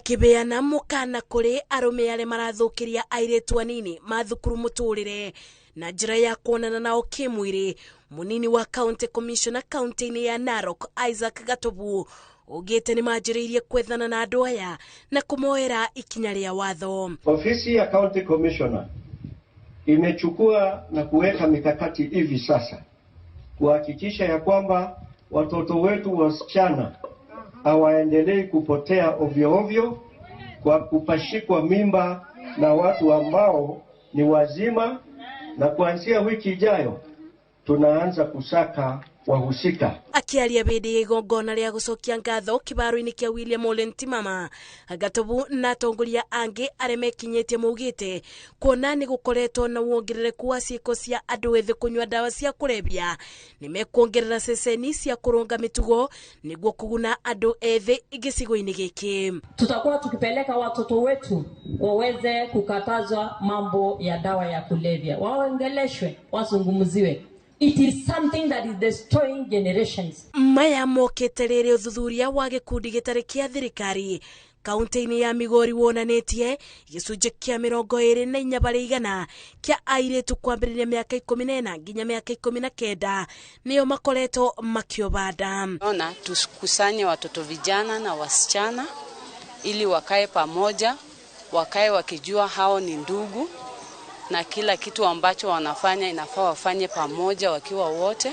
makibeana mukana kuri arũme arĩa marathukiria airĩtu anini mathukuru mũtũrĩre na njĩra ya kuonana nao kĩmwĩrĩ. Munini wa County Commissioner kaunti-inĩ ya Narok Isaac Gatobu ugĩte nĩ manjĩrĩirie kwethana na andũ aya na kũmoera ikinya rĩa watho. Ofisi ya County Commissioner imechukua na kuweka mikakati hivi sasa kuhakikisha ya kwamba watoto wetu wasichana hawaendelei kupotea ovyo ovyo kwa kupashikwa mimba na watu ambao ni wazima, na kuanzia wiki ijayo tunaanza kusaka wahusika. Akiaria bidi igongona rĩa gũcokia ngatho kĩbaro-inĩ kĩa William Ole Ntimama, Gatobu na atongoria angĩ arĩa mekinyĩtie maugĩte kuona nĩ gũkoretwo na wongerereku wa ciĩko cia andũ ethĩ kũnyua ndawa cia kũrebia nĩ mekuongerera ceceni cia kũrũnga mĩtugo nĩguo kũguna andũ ethĩ gĩcigo-inĩ gĩkĩ. Tutakuwa tukipeleka watoto wetu waweze kukatazwa mambo ya dawa ya kulevya, waongeleshwe, wazungumziwe. It is something that is destroying generations. Maya mokete rĩrĩ ũthuthuria wa gĩkundi gĩtarĩ kĩa thirikari kaunti-inĩ ya Migori wonanĩtie gĩcunjĩ kĩa 24% kĩa airĩtu kwambĩrĩria mĩaka 14 nginya mĩaka 19 nĩo makoretwo makĩoba nda. Ona tukusanye watoto vijana na wasichana ili wakae pamoja, wakae wakijua hao ni ndugu, na kila kitu ambacho wanafanya inafaa wafanye pamoja wakiwa wote,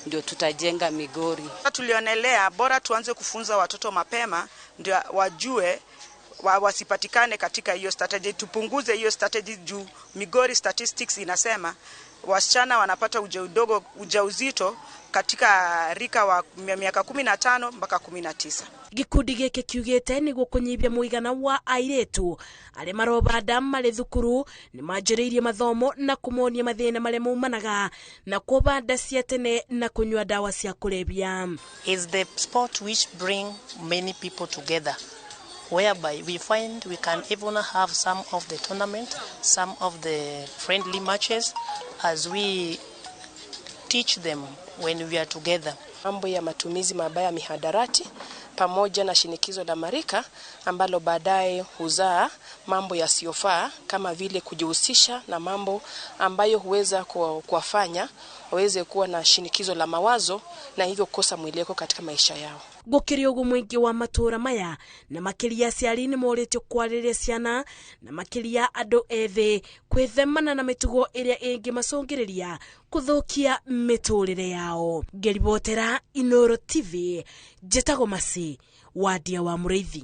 ndio tutajenga Migori. Tulionelea bora tuanze kufunza watoto mapema ndio wajue wasipatikane katika hiyo strategy, tupunguze hiyo strategy juu Migori statistics inasema wasichana wanapata ujauzito katika rika wa miaka 15 mpaka 19. Gikundi gĩkĩ kiugĩte nĩguo kũnyibia mũigana wa airĩtu arĩa maroba nda marĩ thukuru nĩ manjĩrĩirie mathomo na kũmonia mathĩna marĩa maumanaga na kũoba nda cia tene na kũnyua ndawa cia kũrebia. Is the sport which bring many people together, whereby we find we can even have some of the tournament, some of the friendly matches as we teach them when we are together. Mambo ya matumizi mabaya ya mihadarati pamoja na shinikizo la marika ambalo baadaye huzaa mambo yasiyofaa kama vile kujihusisha na mambo ambayo huweza kuwafanya waweze kuwa na shinikizo la mawazo na hivyo kukosa mwelekeo katika maisha yao. Gũkĩrĩ ũguo mũingĩ wa matũra maya na makĩria aciari nĩ morĩtio kwarĩria ciana na makĩria andũ ethĩ kwĩthemana na mĩtugo ĩrĩa ĩngĩmacũngĩrĩria kũthũkia mĩtũrĩre yao. Ngĩribotera Inooro TV, njĩtagwo Masi, Wadia wa Mũrĩithi.